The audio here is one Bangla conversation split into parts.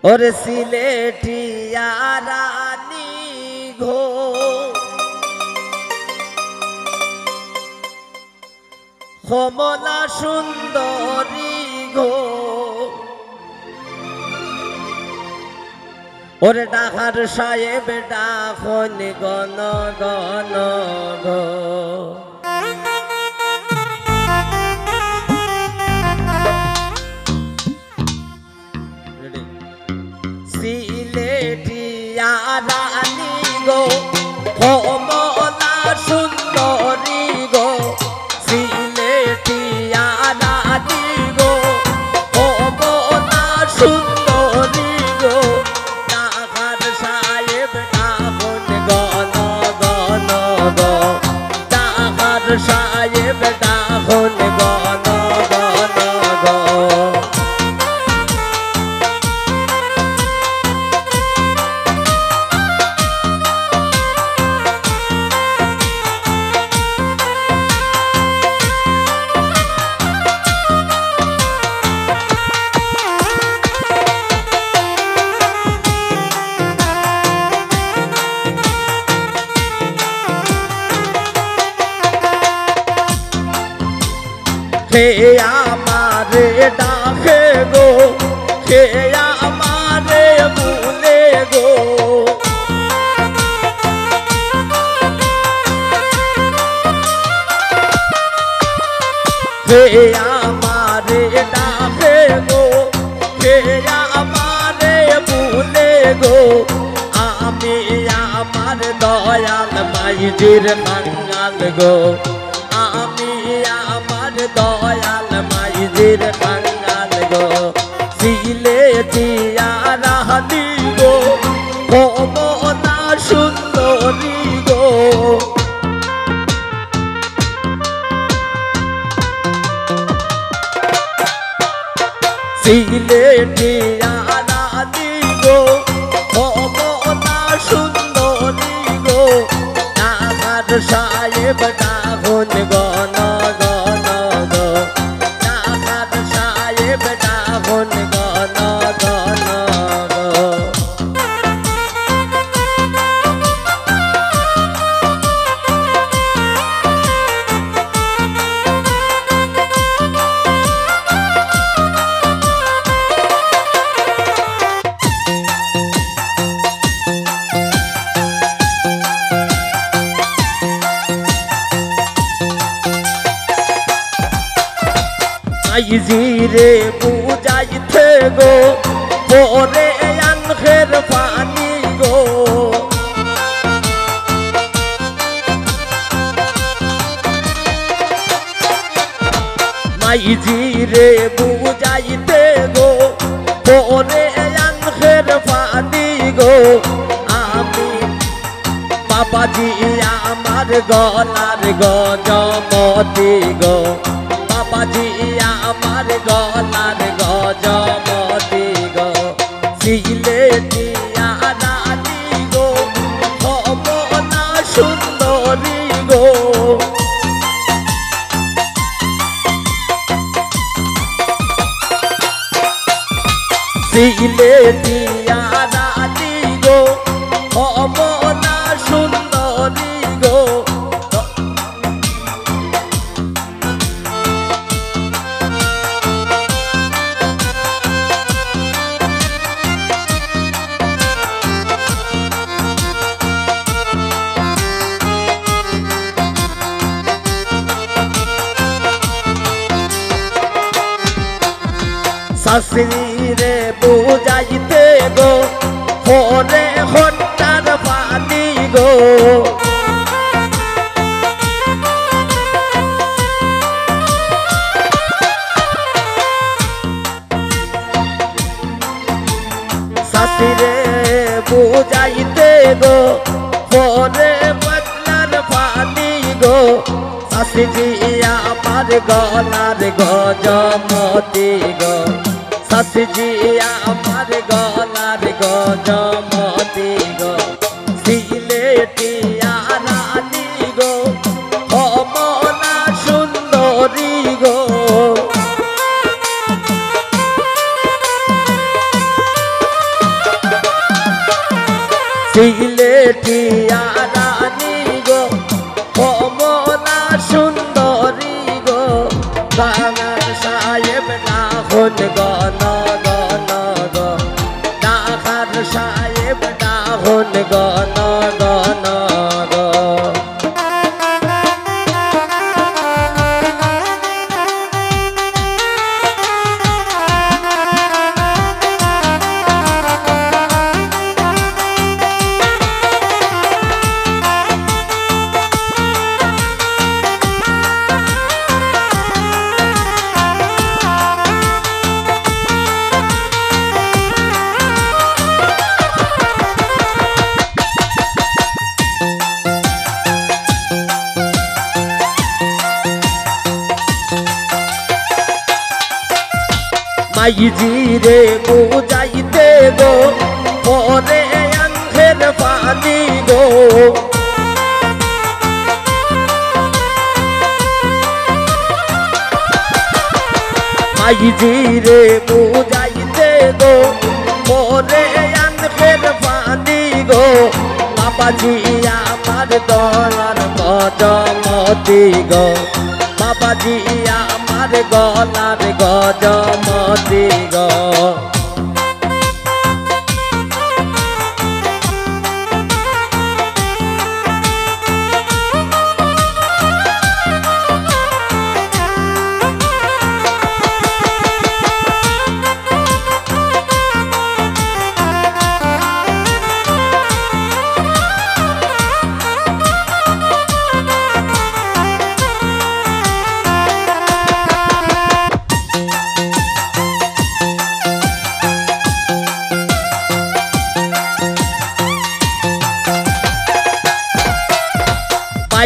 ওরে সিলেটিয়া রানী ঘো কমলা সুন্দরী ঘো ওরে ডাকার সাহেব ডাকন গণ গণ গো সিলেটিয়া রানী গো কমলা সুন্দরী গো সিলেটিয়া রানী গো কমলা সুন্দরী গো ডাকার সাহেব ডাকন গণ গণ গো ডাকার সাহেব ডাকন গণ গণ গো হে আমারে ডাকে গো হে আমারে ভুলে গো হে আমারে ডাকে গো হে আমারে ভুলে গো আমি আমার দয়াল মাইজির কাঙ্গাল গো আমি আমার দয়াল মাইজির কাঙ্গাল গো সিলেটিয়া রানী গো কমলা সুন্দরী গো সিলেটিয়া রানী গো কমলা সুন্দরী গো ডাকার সাহেব ডাকন গণ গণ গো ডাকার সাহেব ডাকন গণ গণ গো মাইজিরে বুঝাইতে গো পরে আনখের পানি গো মাইজিরে বুঝাইতে গো পরে আনখের পানি গো আমি বাবাজি আমার গলার গজমতি গো বাবাজি আমার গলার গজমতি গো সিলেটিয়া রানী গো কমলা সুন্দরী গো সিলেটিয়া রানী গো কমলা সুন্দরী গো শাস্ত্রীরে বুঝাইতে গো হরে হঠার পানি গো শাস্ত্রীরে বুঝাইতে গো হরে বদলার পানি গো শাস্ত্রী আমার গলার গজমতি গো শাস্ত্রী আমার গলার গজমতি গো সিলেটিয়া রানী গো কমলা সুন্দরী গো সিলেটিয়া রানী গো কমলা সুন্দরী গো বাগান সাহেব ডাহন গন গন গো ডাকার সাহেব ডাহন গন গন গো মাইজিরে বুঝাইতে গো পরে আঙ্গের পানি গো মাইজিরে বুঝাইতে গো পরে আঙ্গের পানি গো বাবাজি আমার দলার গজমতি গো বাবাজি আমার গলার গজমতি গো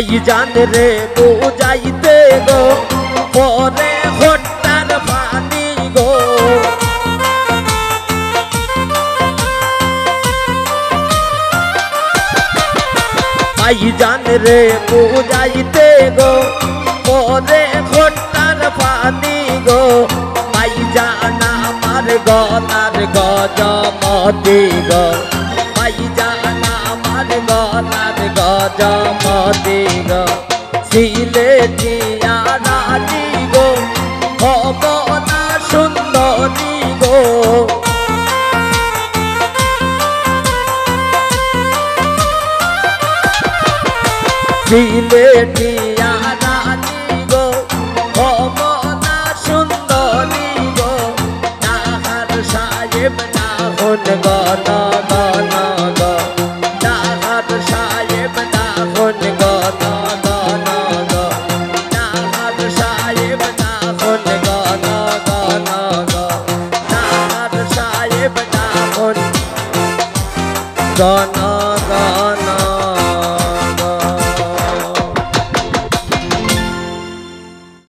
ভাইজান রে বুঝাইতে গো পরে হট্টার পানি গো ভাইজান রে বুঝাইতে গো পরে হট্টার পানি গো ভাইজান আমার গলার গজমতি গো ভাইজান আমার গলার গজমতি গো সিলেটিয়া রানী গো কমলা সুন্দরী গো সিলেটিয়া রানী গো কমলা সুন্দরী গো ডাহার সাহেব ডাহন গন